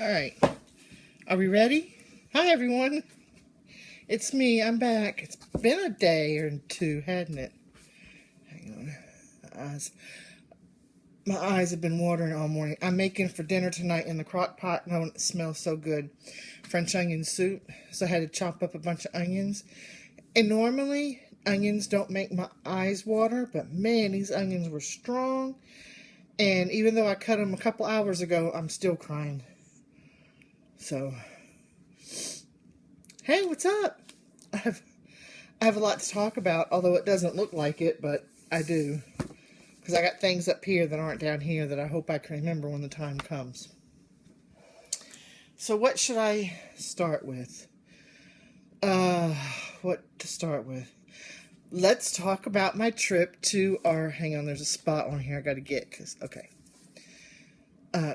Alright, are we ready? Hi everyone, it's me, I'm back. It's been a day or two, hadn't it? Hang on, my eyes have been watering all morning. I'm making for dinner tonight in the crock pot. No, it smells so good. French onion soup, so I had to chop up a bunch of onions. And normally, onions don't make my eyes water, but man, these onions were strong. And even though I cut them a couple hours ago, I'm still crying. So, hey, what's up? I have a lot to talk about, although it doesn't look like it, but I do. Because I got things up here that aren't down here that I hope I can remember when the time comes. So what should I start with? What to start with? Let's talk about my trip to our... Hang on, there's a spot on here I got to get. Okay.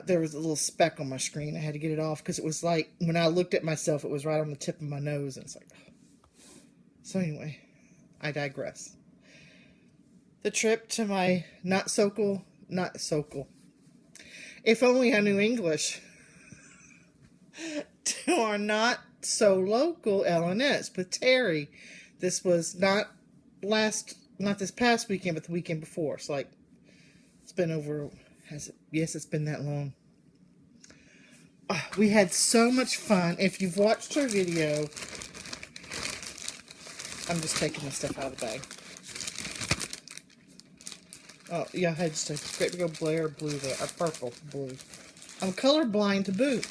There was a little speck on my screen. I had to get it off because it was like, when I looked at myself, it was right on the tip of my nose. And it's like, oh. So anyway, I digress. The trip to my not so cool. If only I knew English. To our not so local LNS with Terry. This was not this past weekend, but the weekend before. It's like, it's been over, yes, it's been that long. We had so much fun. If you've watched our video, I'm just taking the stuff out of the bag. Oh, yeah, I had just a great big old Blair blue there, a purple blue. I'm colorblind to boot.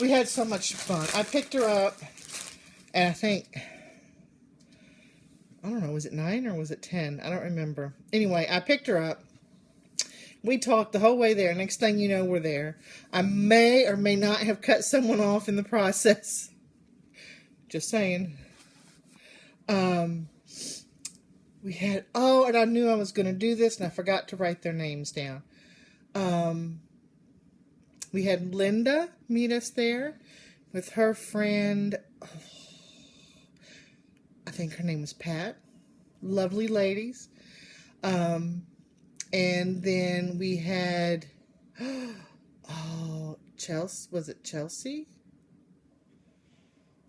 We had so much fun. I picked her up, and I think, I don't know, was it 9 or was it 10? I don't remember. Anyway, I picked her up. We talked the whole way there. Next thing you know, we're there. I may or may not have cut someone off in the process. Just saying. We had, and I knew I was going to do this, and I forgot to write their names down. We had Linda meet us there with her friend, I think her name was Pat. Lovely ladies. And then we had, Chelsea, was it Chelsea?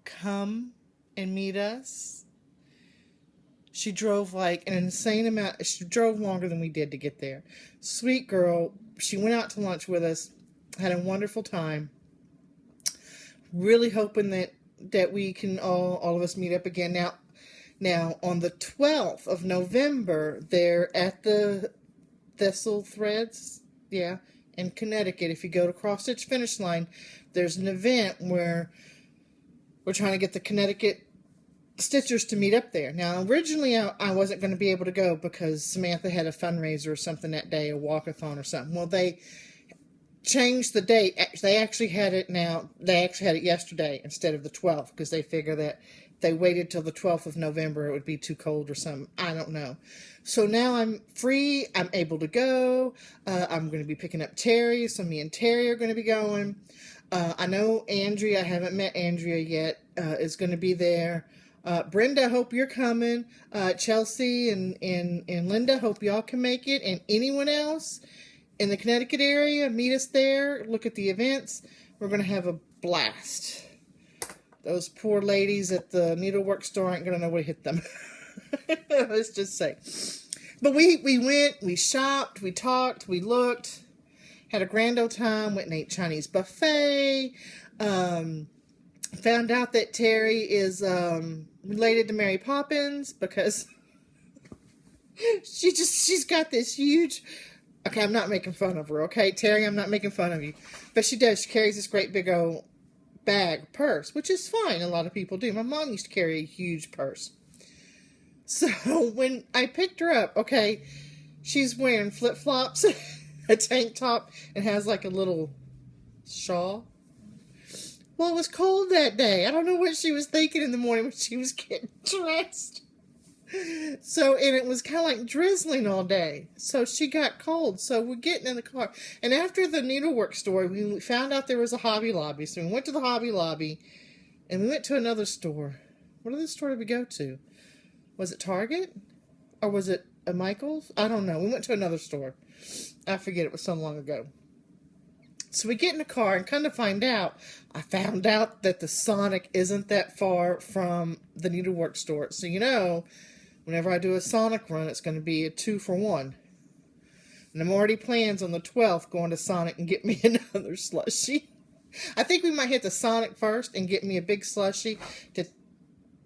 Come and meet us. She drove like an insane amount. She drove longer than we did to get there. Sweet girl. She went out to lunch with us. Had a wonderful time. Really hoping that we can all of us meet up again. Now on the 12th of November, they're at the Thistle Threads, in Connecticut. If you go to Cross Stitch Finish Line, there's an event where we're trying to get the Connecticut stitchers to meet up there. Now, originally I wasn't going to be able to go because Samantha had a fundraiser or something that day, a walkathon or something. Well, they changed the date. They actually had it now. They actually had it yesterday instead of the 12th because they figure that if they waited till the 12th of November, it would be too cold or something. I don't know. So now I'm free. I'm able to go. I'm going to be picking up Terry. So me and Terry are going to be going. I know Andrea, I haven't met Andrea yet, is going to be there. Brenda, hope you're coming. Chelsea and Linda, hope y'all can make it. And anyone else in the Connecticut area, meet us there. Look at the events. We're going to have a blast. Those poor ladies at the needlework store aren't going to know what hit them. Let's just say. But we went, we shopped, we talked, we looked, had a grand old time, went and ate Chinese buffet. Found out that Terry is related to Mary Poppins because she's got this huge... Okay, I'm not making fun of her, okay? Terry, I'm not making fun of you. But she does. She carries this great big old purse, which is fine. A lot of people do. My mom used to carry a huge purse. So when I picked her up, okay, she's wearing flip-flops, a tank top, and has like a little shawl. Well, it was cold that day. I don't know what she was thinking in the morning when she was getting dressed. So, and it was kind of like drizzling all day. So she got cold. So we're getting in the car. And after the needlework store, we found out there was a Hobby Lobby. So we went to the Hobby Lobby and we went to another store. What other store did we go to? Was it Target? Or was it a Michael's? I don't know. We went to another store. I forget. It was so long ago. So we get in the car and kind of I found out that the Sonic isn't that far from the needlework store. So, whenever I do a Sonic run, it's going to be a 2-for-1. And I'm already plans on the 12th going to Sonic and get me another slushie. I think we might hit the Sonic first and get me a big slushie to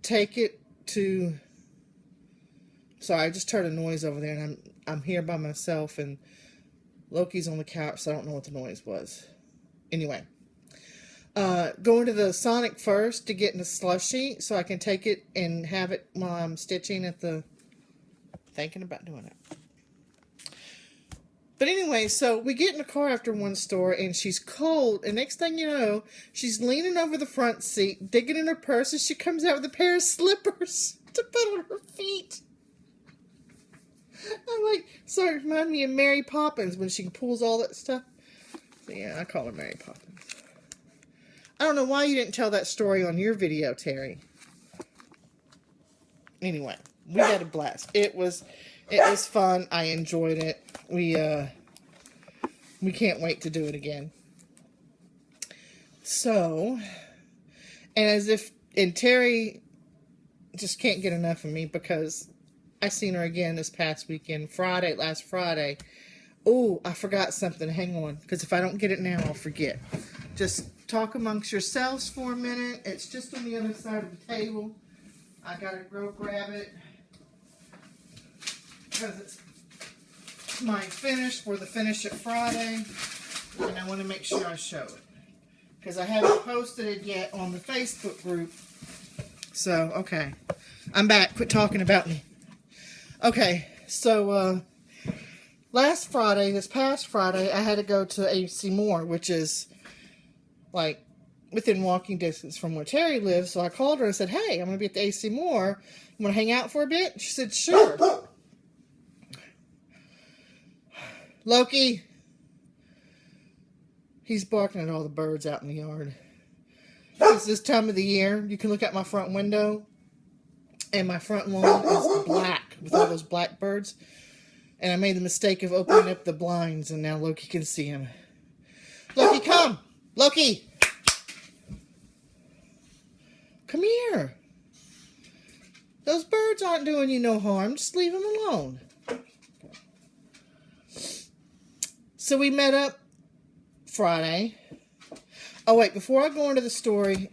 take it to... Sorry, I just heard a noise over there, and I'm here by myself, and Loki's on the couch, so I don't know what the noise was. Anyway, going to the Sonic first to get in the slushie so I can take it and have it while I'm stitching at the... Thinking about doing it. But anyway, so we get in the car after one store, and she's cold, and next thing you know, she's leaning over the front seat, digging in her purse, and she comes out with a pair of slippers to put on her feet. I'm like, sorry, it reminded me of Mary Poppins when she pulls all that stuff. So yeah, I call her Mary Poppins. I don't know why you didn't tell that story on your video, Terry. Anyway, we had a blast. It was fun. I enjoyed it. We can't wait to do it again. So, and Terry just can't get enough of me because I seen her again this past weekend, last Friday. Oh, I forgot something. Hang on, because if I don't get it now, I'll forget. Just talk amongst yourselves for a minute. It's just on the other side of the table. I gotta go grab it because it's my finish for the Finish It Friday, and I want to make sure I show it because I haven't posted it yet on the Facebook group. So, okay. I'm back. Quit talking about me. Okay, so this past Friday, I had to go to AC Moore, which is like within walking distance from where Terry lives. So I called her and said, hey, I'm going to be at the AC Moore. You want to hang out for a bit? She said, sure. Loki, he's barking at all the birds out in the yard. It's this time of the year. You can look out my front window, and my front lawn is black with all those black birds. And I made the mistake of opening up the blinds, and now Loki can see him. Loki, come! Loki! Come here. Those birds aren't doing you no harm. Just leave them alone. So we met up Friday. Oh, wait. Before I go into the story,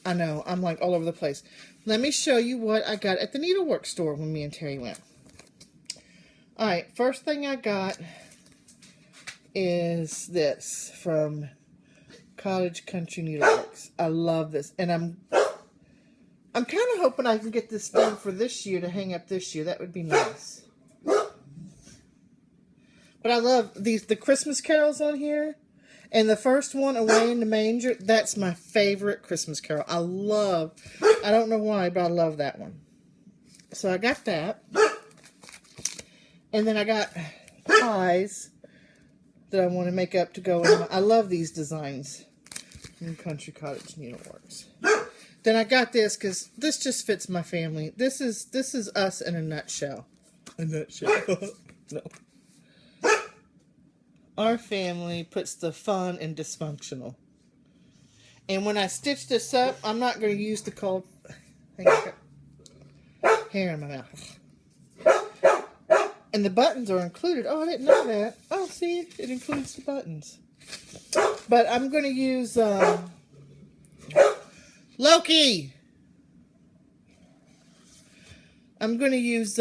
I know, I'm like all over the place. Let me show you what I got at the needlework store when me and Terry went. Alright, first thing I got is this from Cottage Country Needleworks. I love this. And I'm kind of hoping I can get this done for this year to hang up this year. That would be nice. But I love the Christmas carols on here. And the first one, Away in the Manger, that's my favorite Christmas carol. I don't know why, but I love that one. So I got that. And then I got pies that I want to make up to go in. I love these designs from Country Cottage Needleworks. Then I got this because this just fits my family. This is us in a nutshell. A nutshell. No. Our family puts the fun in dysfunctional. And when I stitch this up, I'm not going to use the cold hair in my mouth. And the buttons are included. Oh, I didn't know that. Oh, see, it includes the buttons. But I'm going to use Loki. I'm going to use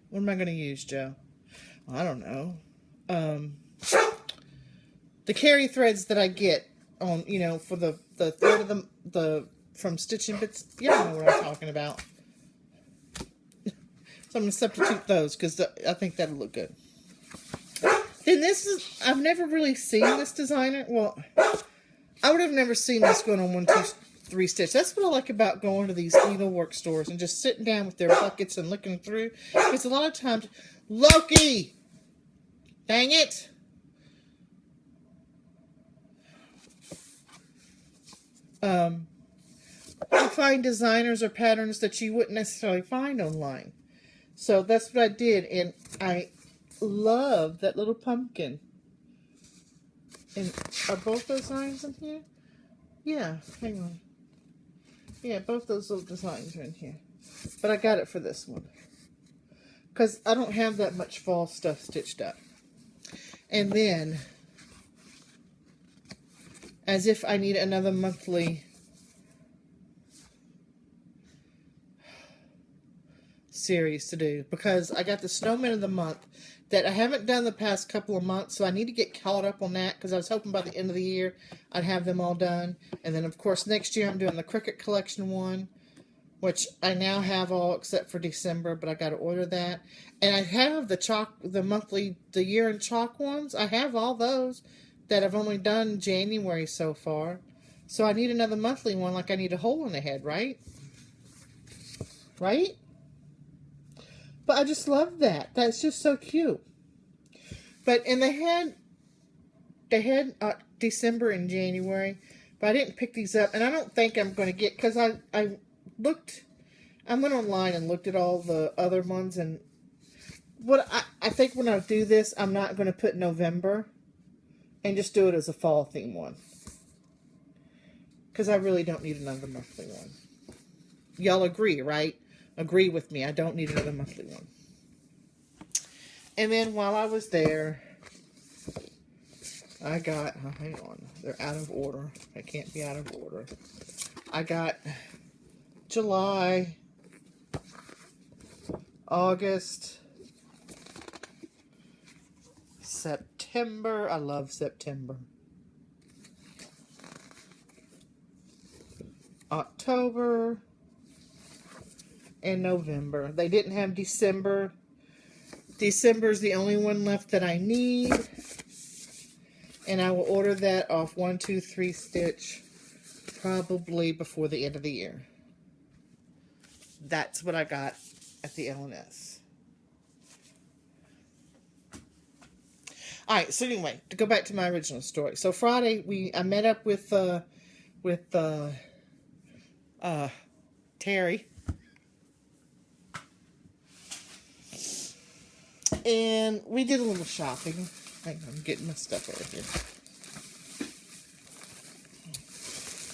what am I going to use, Joe? I don't know. The carry threads that I get on, for the thread of the from Stitching Bits. You don't know what I'm talking about. So I'm going to substitute those because I think that'll look good. Then I've never really seen this designer. Well, I would have never seen this going on 1, 2, 3 stitch. That's what I like about going to these needlework stores and just sitting down with their buckets and looking through. Because a lot of times, Loki! Dang it! You find designers or patterns that you wouldn't necessarily find online. So that's what I did, and I love that little pumpkin. And are both those lines in here? Yeah, hang on. Yeah, both those little designs are in here. But I got it for this one. Because I don't have that much fall stuff stitched up. And then, as if I need another monthly series to do. Because I got the Snowman of the Month that I haven't done the past couple of months. So I need to get caught up on that. Because I was hoping by the end of the year I'd have them all done. And then, of course, next year I'm doing the Cricket Collection one, which I now have all except for December, but I got to order that. And I have the year in chalk ones. I have all those that I've only done January so far. So I need another monthly one, like I need a hole in the head, right? Right? But I just love that. That's just so cute. And they had December and January, but I didn't pick these up, and I don't think I'm going to get, because I went online and looked at all the other ones, and I think when I do this, I'm not going to put November and just do it as a fall theme one. Because I really don't need another monthly one. Y'all agree, right? Agree with me. I don't need another monthly one. And then while I was there, I got, hang on, they're out of order. I can't be out of order. I got July, August, September. I love September. October and November. They didn't have December. December's the only one left that I need. And I will order that off 1-2-3 Stitch probably before the end of the year. That's what I got at the L&S. Alright, so anyway, to go back to my original story. So Friday, I met up with Terry. And we did a little shopping. Hang on, I'm getting my stuff over here.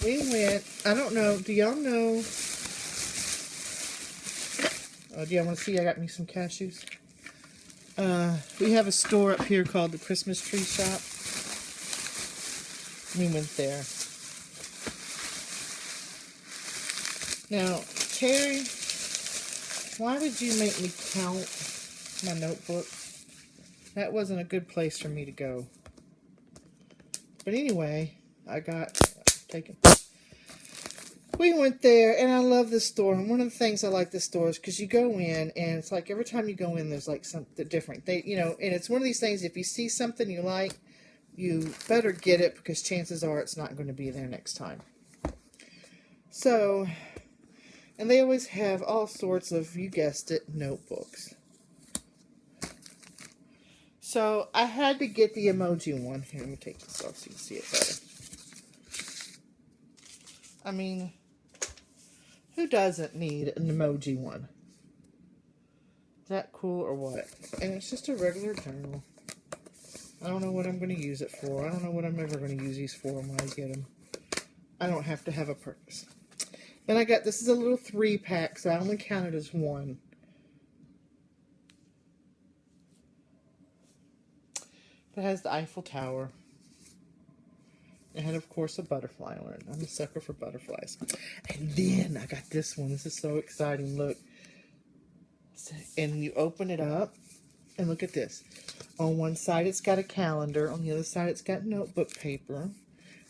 We went, I don't know, do y'all know? Oh, do y'all want to see? I got me some cashews. We have a store up here called the Christmas Tree Shop. We went there. Now, Terry, why would you make me count my notebook? That wasn't a good place for me to go. But anyway, I got taken. We went there, and I love this store. And one of the things I like this store is because you go in, and it's like every time you go in, there's like something different. And it's one of these things, if you see something you like, you better get it because chances are it's not going to be there next time. So, and they always have all sorts of, you guessed it, notebooks. So, I had to get the emoji one. Here, let me take this off so you can see it better. I mean, who doesn't need an emoji one? Is that cool or what? And it's just a regular journal. I don't know what I'm going to use it for. I don't know what I'm ever going to use these for when I get them. I don't have to have a purpose. Then I got, this is a little 3-pack, so I only count it as one. It has the Eiffel Tower. It had, of course, a butterfly on it. I'm a sucker for butterflies. And then I got this one. This is so exciting. Look. And you open it up, and look at this. On one side, it's got a calendar. On the other side, it's got notebook paper.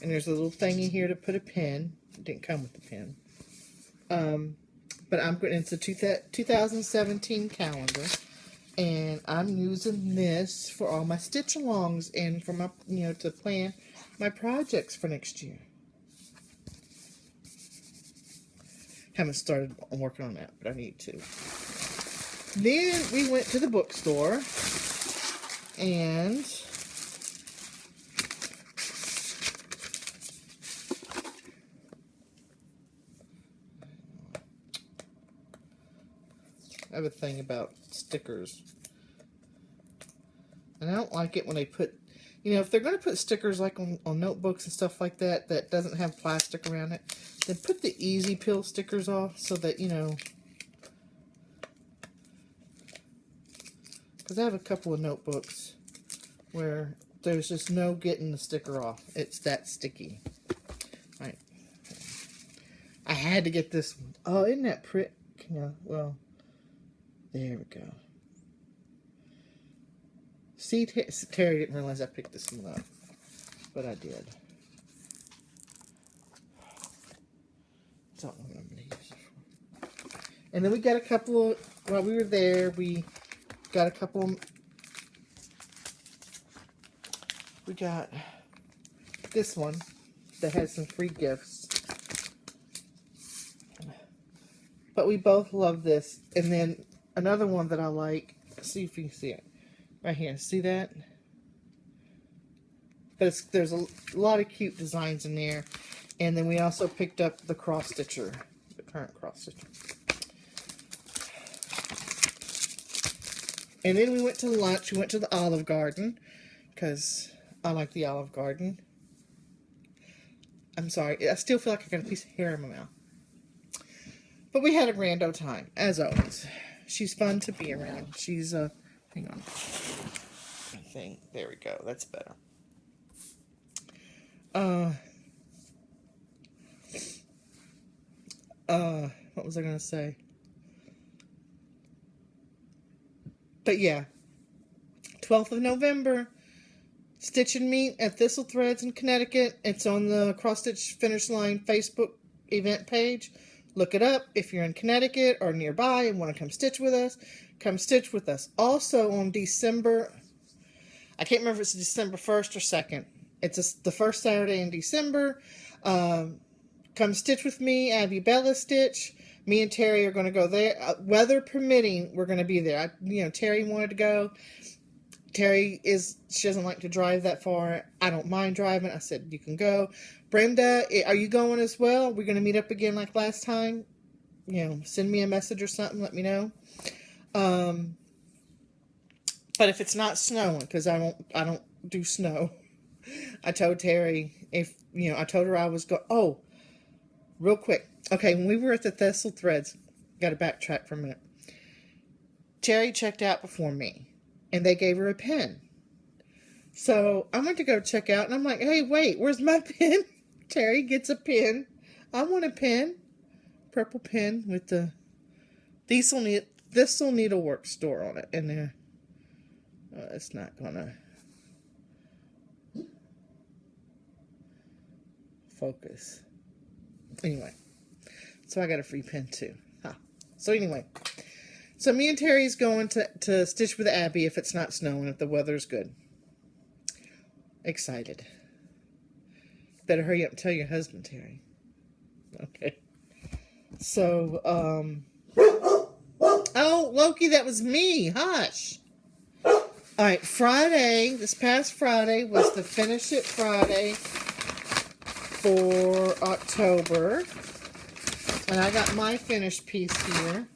And there's a little thingy here to put a pen. It didn't come with the pen. But it's a 2017 calendar. And I'm using this for all my stitch-alongs and for my, to plan my projects for next year. Haven't started working on that, but I need to. Then we went to the bookstore and I have a thing about stickers. And I don't like it when they put, you know, if they're going to put stickers like on notebooks and stuff like that, that doesn't have plastic around it, then put the easy peel stickers off so that, you know, because I have a couple of notebooks where there's just no getting the sticker off. It's that sticky. All right. I had to get this one. Oh, isn't that pretty? Yeah, well, there we go. See, Terry didn't realize I picked this one up, but I did. Don't know what I'm going to use it for. And then we got a couple of, while we were there, we got a couple of, we got this one that has some free gifts. But we both love this. And then another one that I like, see if you can see it. Right here, see that? But there's a lot of cute designs in there. And then we also picked up the cross stitcher, the current cross stitcher. And then we went to lunch. We went to the Olive Garden because I like the Olive Garden. I'm sorry, I still feel like I got a piece of hair in my mouth. But we had a rando time, as always. She's fun to be around. She's hang on. I think there we go. That's better. What was I gonna say? But yeah, 12th of November, Stitch and Meet at Thistle Threads in Connecticut. It's on the Cross Stitch Finish Line Facebook event page. Look it up if you're in Connecticut or nearby and want to come stitch with us. Come stitch with us. Also on December, I can't remember if it's December 1st or 2nd. It's the first Saturday in December. Come stitch with me, Abby Bella Stitch. Me and Terry are going to go there. Weather permitting, we're going to be there. Terry wanted to go. Terry she doesn't like to drive that far. I don't mind driving. I said, you can go. Brenda, are you going as well? We're going to meet up again like last time. Send me a message or something. Let me know. But if it's not snowing, because I don't do snow. I told Terry I told her I was going. Oh, real quick. Okay, when we were at the Thistle Threads, got to backtrack for a minute. Terry checked out before me, and they gave her a pen. So I went to go check out, and I'm like, hey, wait, where's my pen? Terry gets a pen. I want a pen. Purple pen with the Thistle Needlework store on it. And it's not gonna focus. Anyway, so I got a free pen too. So anyway, so me and Terry's going to stitch with Abby if it's not snowing, if the weather's good. Excited. Better hurry up and tell your husband, Terry. Okay. So, oh, Loki, that was me. Hush. All right, Friday, this past Friday was the Finish It Friday for October. And I got my finished piece here.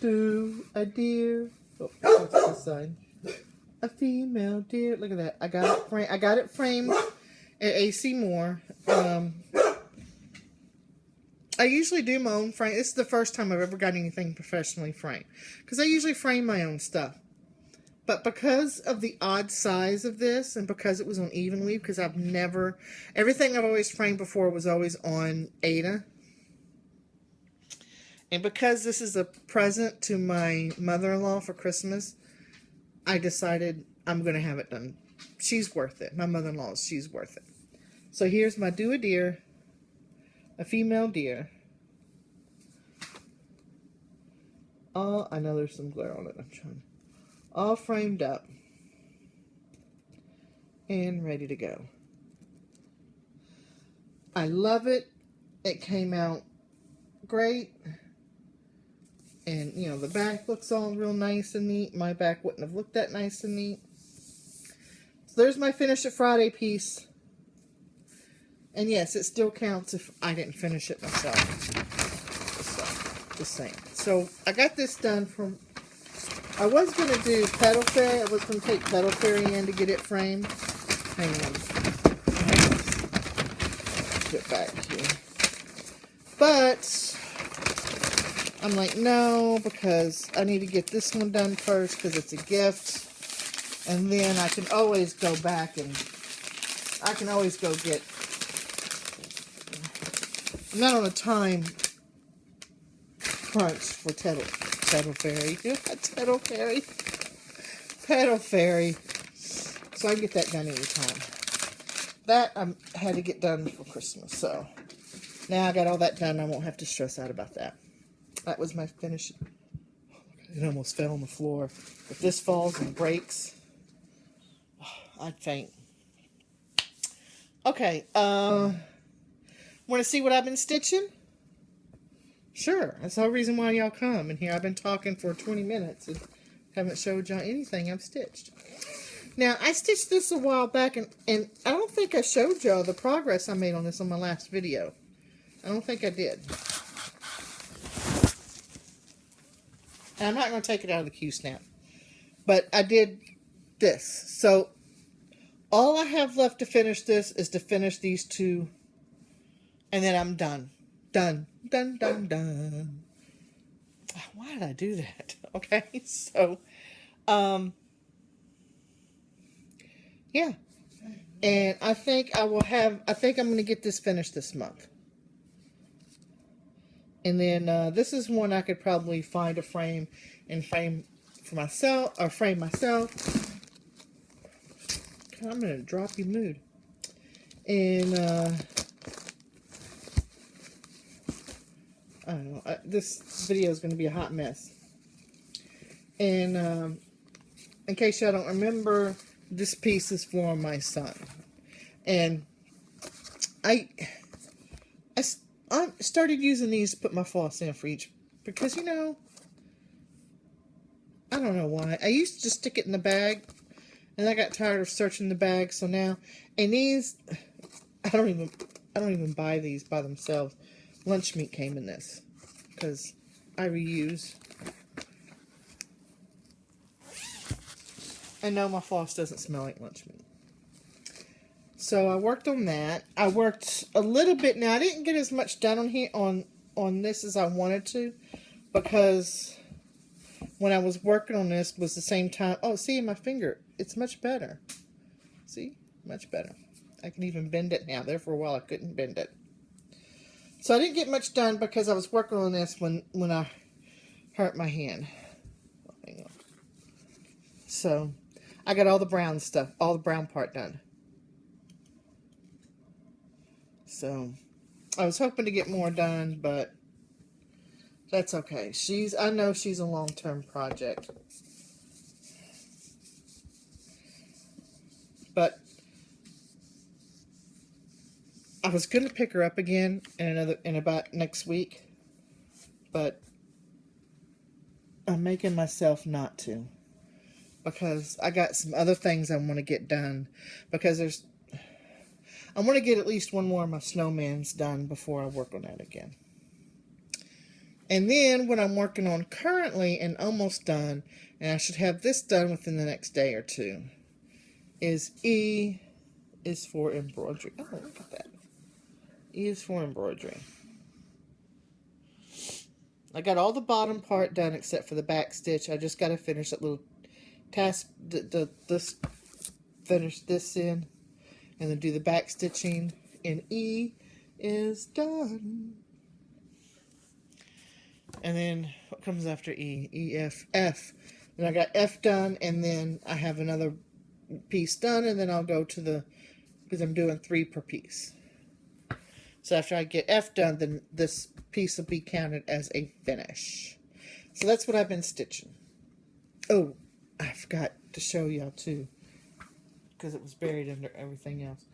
Do a deer. Oh, what's this side? A female deer. Look at that. I got it framed at AC Moore. I usually do my own frame. This is the first time I've ever got anything professionally framed. Because I usually frame my own stuff. But because of the odd size of this, and because it was on even weave, because everything I've always framed before was always on Ada. And because this is a present to my mother-in-law for Christmas, I decided I'm going to have it done. She's worth it. My mother-in-law, she's worth it. So here's my Do a Deer, a female deer. Oh, I know there's some glare on it. I'm trying. All framed up and ready to go. I love it. It came out great. And, the back looks all real nice and neat. My back wouldn't have looked that nice and neat. So there's my Finish It Friday piece. And yes, it still counts if I didn't finish it myself. Just saying. So I got this done from I was going to do Petal Fairy. I was going to take Petal Fairy in to get it framed. Hang on. Get back here. But I'm like, no, because I need to get this one done first because it's a gift. And then I can always go back and I can always go get... I'm not on a time crunch for Petal Fairy. Petal Fairy. Petal Fairy. So I can get that done anytime. That I had to get done for Christmas. So now I got all that done. I won't have to stress out about that. That was my finish. It almost fell on the floor. If this falls and breaks, I'd faint. Okay. Want to see what I've been stitching? Sure. That's the whole reason why y'all come. And here I've been talking for 20 minutes and haven't showed y'all anything I've stitched. Now, I stitched this a while back, and I don't think I showed y'all the progress I made on this on my last video. I don't think I did. And I'm not going to take it out of the Q-snap. But I did this. So, all I have left to finish this is to finish these two. And then I'm done. Done. Done, done, done. Why did I do that? Okay, so, yeah. And I think I will have, I think I'm going to get this finished this month. And then this is one I could probably find a frame and frame for myself, or frame myself. I'm in a droppy mood. And I don't know, this video is going to be a hot mess. And in case y'all don't remember, this piece is for my son. And I started using these to put my floss in for each, because, you know, I don't know why. I used to just stick it in the bag, and I got tired of searching the bag, so now, and these, I don't even buy these by themselves. Lunch meat came in this, because I reuse. And no, my floss doesn't smell like lunch meat. So I worked on that. I worked a little bit. Now I didn't get as much done on here on this as I wanted to, because when I was working on this was the same time. Oh, see, my finger, it's much better. See, much better. I can even bend it now. There for a while I couldn't bend it. So I didn't get much done because I was working on this when I hurt my hand. Oh, hang on. So I got all the brown stuff, all the brown part done. So I was hoping to get more done, but that's okay. I know she's a long-term project. But I was going to pick her up again in about next week, but I'm making myself not to, because I got some other things I want to get done, because I want to get at least one more of my snowmans done before I work on that again. And then what I'm working on currently and almost done, and I should have this done within the next day or two, is E is for embroidery. Oh, look at that. E is for embroidery. I got all the bottom part done except for the back stitch. I just got to finish that little task, finish this in, and then do the back stitching, and E is done. And then what comes after E? E, F, F. And I got F done, and then I have another piece done, and then I'll go to the, because I'm doing 3 per piece. So after I get F done, then this piece will be counted as a finish. So that's what I've been stitching. Oh, I forgot to show y'all too, because it was buried under everything else.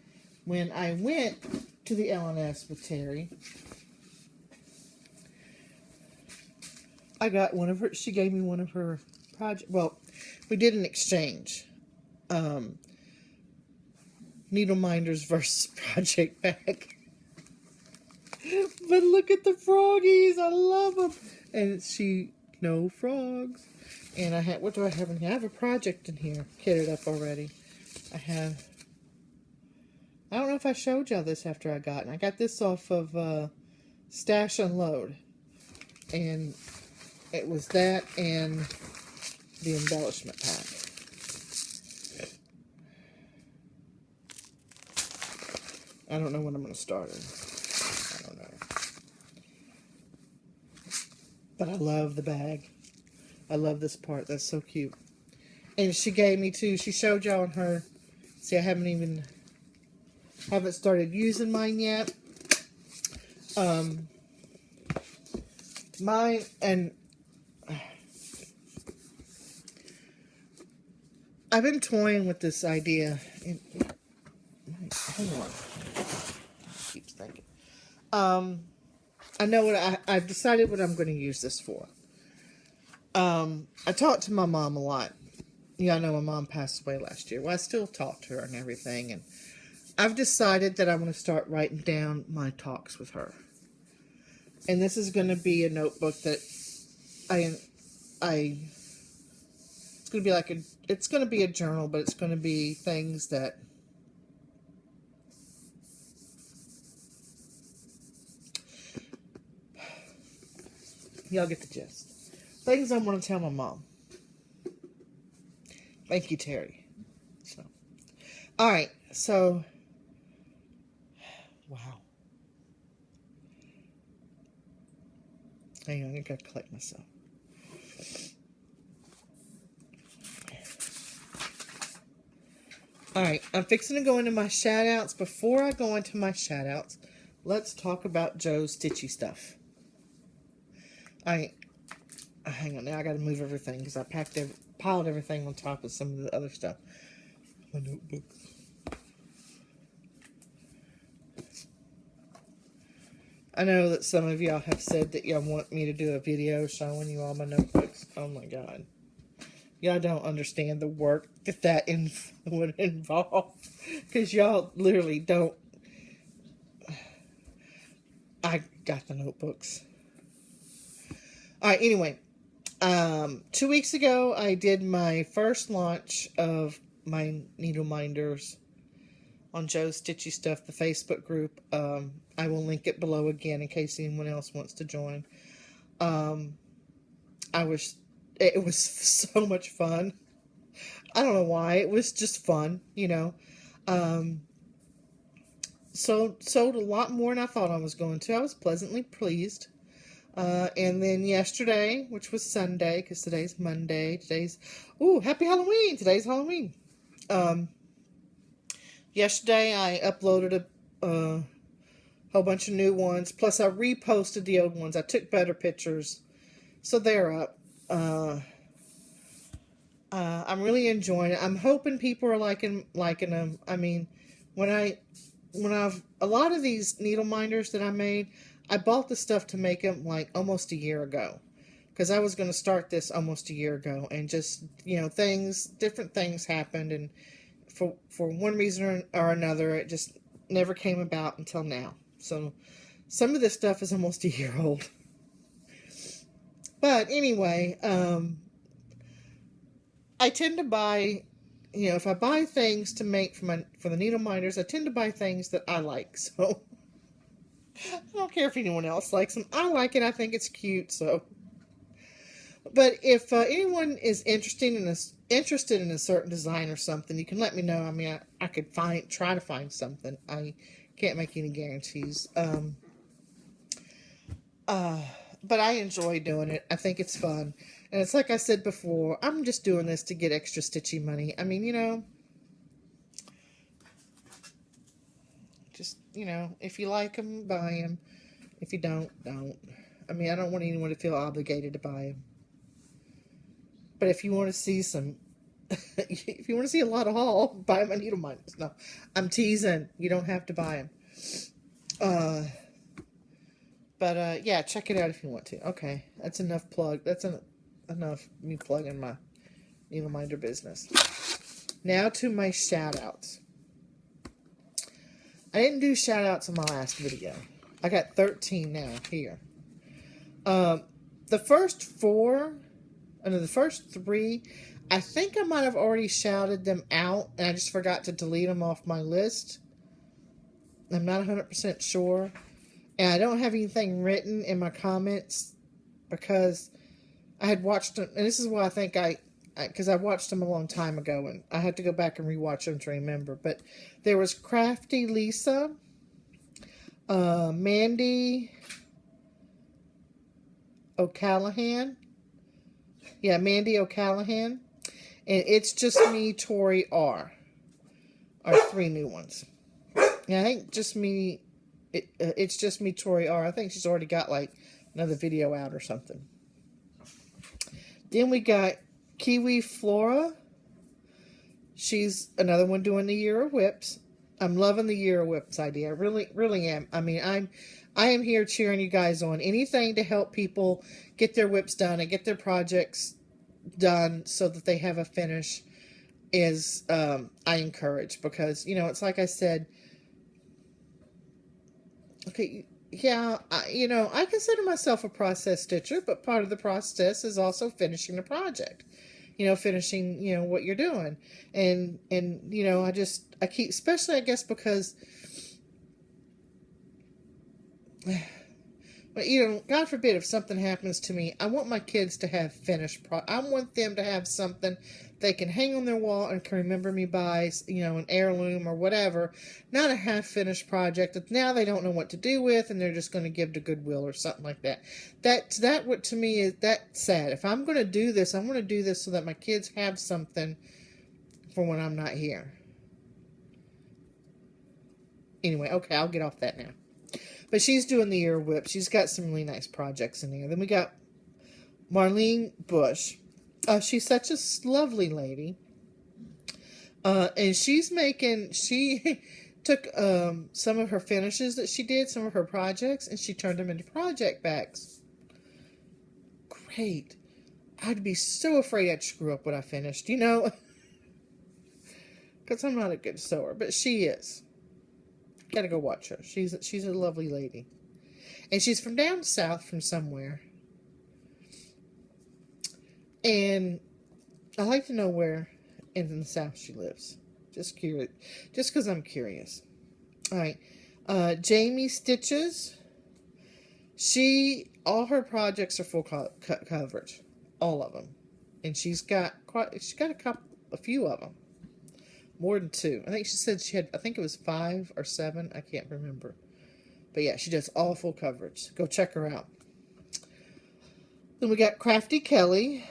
When I went to the LNS with Terry, I got one of her, she gave me one of her project, well, we did an exchange. Needle Minders versus Project Bag. But look at the froggies, I love them. And no frogs. And I have, what do I have in here? I have a project in here, kitted up already. I don't know if I showed y'all this after I got it. I got this off of Stash Unload. And it was that and the embellishment pack. I don't know when I'm going to start it. I don't know. But I love the bag. I love this part. That's so cute. And she gave me too. She showed y'all in her. See, I haven't started using mine yet. Mine and I've been toying with this idea. And, hang on. Keeps thinking. I know what I've decided what I'm going to use this for. I talked to my mom a lot. Yeah, I know my mom passed away last year. Well, I still talk to her and everything, and I've decided that I'm going to start writing down my talks with her. And this is going to be a notebook that it's going to be like it's going to be a journal, but it's going to be things that y'all get the gist. Things I want to tell my mom. Thank you, Terry. So, all right. So, wow. Hang on, I gotta collect myself. All right, I'm fixing to go into my shout-outs. Before I go into my shout-outs, let's talk about Joe's Stitchy stuff. All right. Hang on, now I gotta move everything because I piled everything on top of some of the other stuff. My notebooks. I know that some of y'all have said that y'all want me to do a video showing you all my notebooks. Oh my God. Y'all don't understand the work that would involve. Because y'all literally don't. I got the notebooks. Alright, anyway. 2 weeks ago, I did my first launch of my needle minders on Joe's Stitchy Stuff, the Facebook group. I will link it below again in case anyone else wants to join. It was so much fun. I don't know why. It was just fun, you know. Sold a lot more than I thought I was going to. I was pleasantly pleased. And then yesterday, which was Sunday, because today's Monday, happy Halloween! Today's Halloween. Yesterday I uploaded a whole bunch of new ones, plus I reposted the old ones. I took better pictures, so they're up. I'm really enjoying it. I'm hoping people are liking them. I mean, a lot of these needle minders that I made, I bought the stuff to make them like almost a year ago. Because I was going to start this almost a year ago. And just, you know, different things happened. And for one reason or another, it just never came about until now. So, some of this stuff is almost a year old. But anyway, I tend to buy, you know, if I buy things to make for the needle minders, I tend to buy things that I like. So, I don't care if anyone else likes them. I like it. I think it's cute. So, but if anyone is interested in a certain design or something, you can let me know. I mean, I could try to find something. I can't make any guarantees. But I enjoy doing it. I think it's fun. And it's like I said before, I'm just doing this to get extra stitchy money. I mean, you know, just, you know, if you like them, buy them. If you don't. I mean, I don't want anyone to feel obligated to buy them. But if you want to see if you want to see a lot of haul, buy my needle minders. No, I'm teasing. You don't have to buy them. But yeah, check it out if you want to. Okay, that's enough plug. That's enough me plugging my needle minder business. Now to my shout-outs. I didn't do shout-outs in my last video. I got 13 now here. The first 4, under the first 3, I think I might have already shouted them out, and I just forgot to delete them off my list. I'm not 100% sure. And I don't have anything written in my comments because I had watched them, and this is why I think because I watched them a long time ago, and I had to go back and rewatch them to remember. But there was Crafty Lisa, Mandy O'Callahan. Yeah, Mandy O'Callahan. And It's Just Me, Tori R. Are 3 new ones. Yeah, I think It's Just Me, Tori R. I think she's already got like another video out or something. Then we got Kiwi Flora. She's another one doing the Year of Whips. I'm loving the Year of Whips idea. I really, really am. I mean, I am here cheering you guys on. Anything to help people get their whips done and get their projects done so that they have a finish is I encourage, because it's like I said. Okay, yeah, I consider myself a process stitcher, but part of the process is also finishing the project. Finishing what you're doing, and I keep, especially I guess because. But, God forbid if something happens to me, I want my kids to have finished I want them to have something they can hang on their wall and can remember me by, an heirloom or whatever. Not a half-finished project that now they don't know what to do with and they're just going to give to Goodwill or something like that. That what to me is, that's sad. If I'm going to do this, I'm going to do this so that my kids have something for when I'm not here. Anyway, okay, I'll get off that now. But she's doing the Year Whip. She's got some really nice projects in there. Then we got Marlene Bush. She's such a lovely lady. And she took some of her finishes that she did, some of her projects, and she turned them into project bags. Great. I'd be so afraid I'd screw up what I finished, because I'm not a good sewer, but she is. Gotta go watch her. She's a lovely lady. And she's from down south from somewhere. And I like to know where in the south she lives. Just curious. Just because I'm curious. Alright. Jamie Stitches. All her projects are full coverage. All of them. And she's got a few of them. More than 2. I think she said she had, I think it was 5 or 7. I can't remember. But yeah, she does all full coverage. Go check her out. Then we got Crafty Kelly,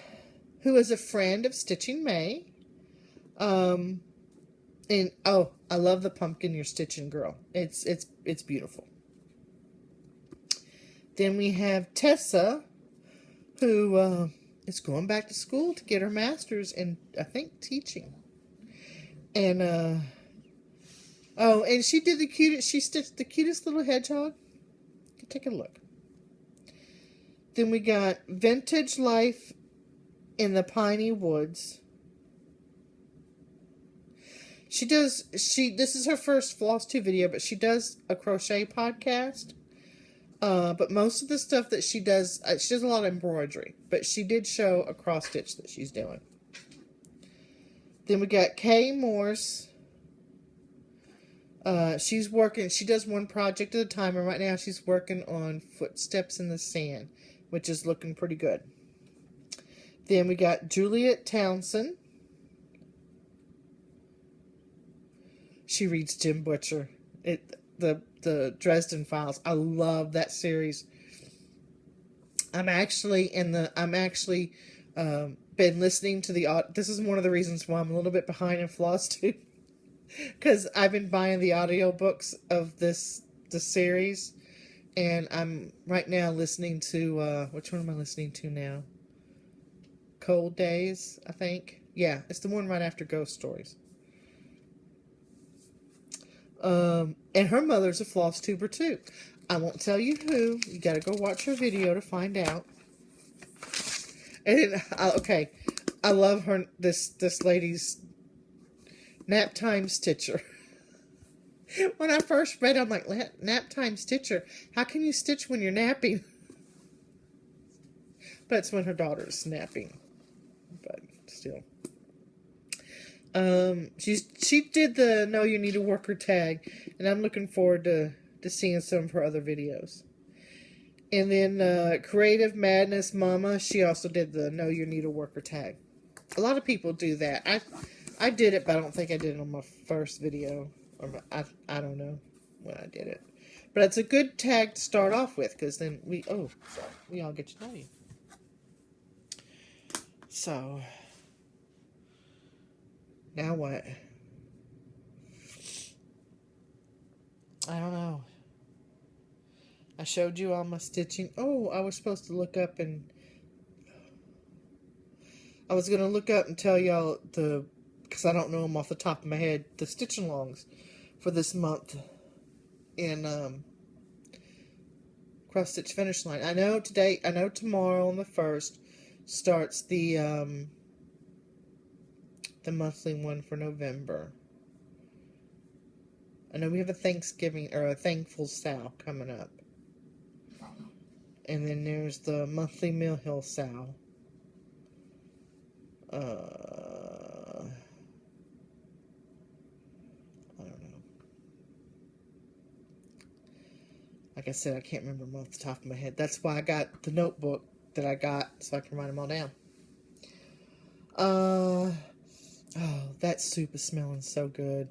who is a friend of Stitching May. And I love the pumpkin you're stitching, girl. It's beautiful. Then we have Tessa, who is going back to school to get her master's in, I think, teaching. And, and she stitched the cutest little hedgehog. Take a look. Then we got Vintage Life in the Piney Woods. This is her first Floss 2 video, but she does a crochet podcast. But most of the stuff that she does a lot of embroidery, but she did show a cross stitch that she's doing. Then we got Kay Morse. She's working, she does one project at a time, and right now she's working on Footsteps in the Sand, which is looking pretty good. Then we got Juliet Townsend. She reads Jim Butcher. The Dresden Files. I love that series. I'm actually been listening to this is one of the reasons why I'm a little bit behind in Floss 2. Because I've been buying the audiobooks of the series. And I'm right now listening to, which one am I listening to now? Cold Days, I think. Yeah, it's the one right after Ghost Stories. And her mother's a floss tuber too. I won't tell you who. You gotta go watch her video to find out. And okay, I love her. This lady's nap time stitcher. When I first read it, I'm like, nap time stitcher. How can you stitch when you're napping? But it's when her daughter's napping. still. She did the Know You Need a Worker tag, and I'm looking forward to seeing some of her other videos. And then Creative Madness Mama, she also did the Know You Need a Worker tag. A lot of people do that. I did it, but I don't think I did it on my first video. Or I don't know when I did it. But it's a good tag to start off with, because then we all get to know you. So, now what? I don't know. I showed you all my stitching. Oh, I was supposed to look up and... I was going to look up and tell y'all because I don't know them off the top of my head, the stitch alongs for this month in Cross Stitch Finish Line. I know tomorrow on the 1st starts the monthly one for November. I know we have a Thanksgiving or a Thankful Sow coming up. And then there's the monthly Mill Hill Sow. I don't know. Like I said, I can't remember them off the top of my head. That's why I got the notebook that I got, so I can write them all down. Oh, that soup is smelling so good.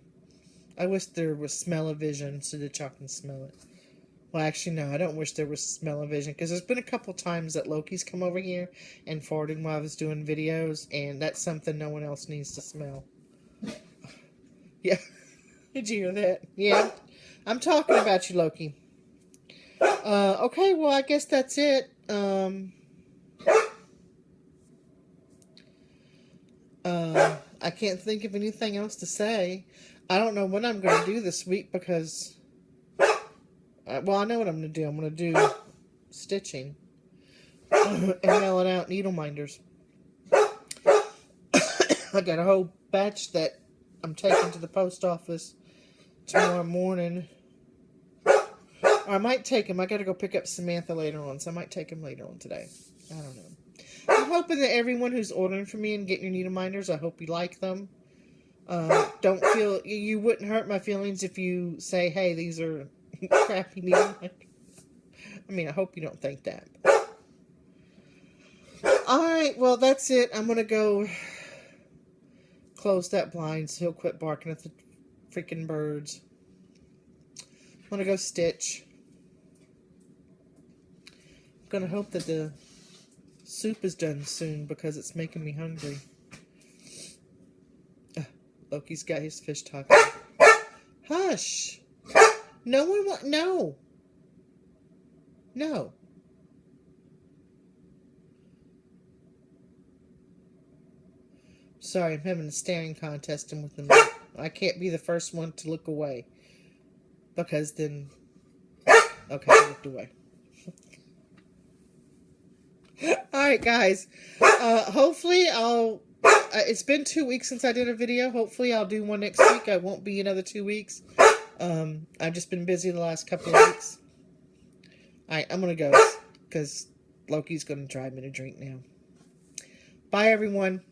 I wish there was smell-o-vision so that y'all can smell it. Well, actually, no, I don't wish there was smell-o-vision, because there's been a couple times that Loki's come over here and farted while I was doing videos, and that's something no one else needs to smell. Yeah. Did you hear that? Yeah. I'm talking about you, Loki. Okay, well, I guess that's it. I can't think of anything else to say. I don't know what I'm going to do this week because... well, I know what I'm going to do. I'm going to do stitching and mailing out needle minders. I got a whole batch that I'm taking to the post office tomorrow morning. Or I might take them. I got to go pick up Samantha later on, so I might take them later on today. I don't know. I'm hoping that everyone who's ordering from me and getting your needle minders, I hope you like them. Don't feel... You wouldn't hurt my feelings if you say, hey, these are... crappy needle minders. I mean, I hope you don't think that. Alright, well, that's it. I'm going to go close that blind so he'll quit barking at the freaking birds. I'm going to go stitch. I'm going to hope that the soup is done soon because it's making me hungry. Loki's got his fish taco. Hush! No one want... No. No. Sorry, I'm having a staring contest with them. I can't be the first one to look away. Because then... Okay, I looked away. Alright, guys. Hopefully I'll... it's been 2 weeks since I did a video. Hopefully I'll do one next week. I won't be another 2 weeks. I've just been busy the last couple of weeks. Alright, I'm going to go. Because Loki's going to drive me to drink now. Bye, everyone.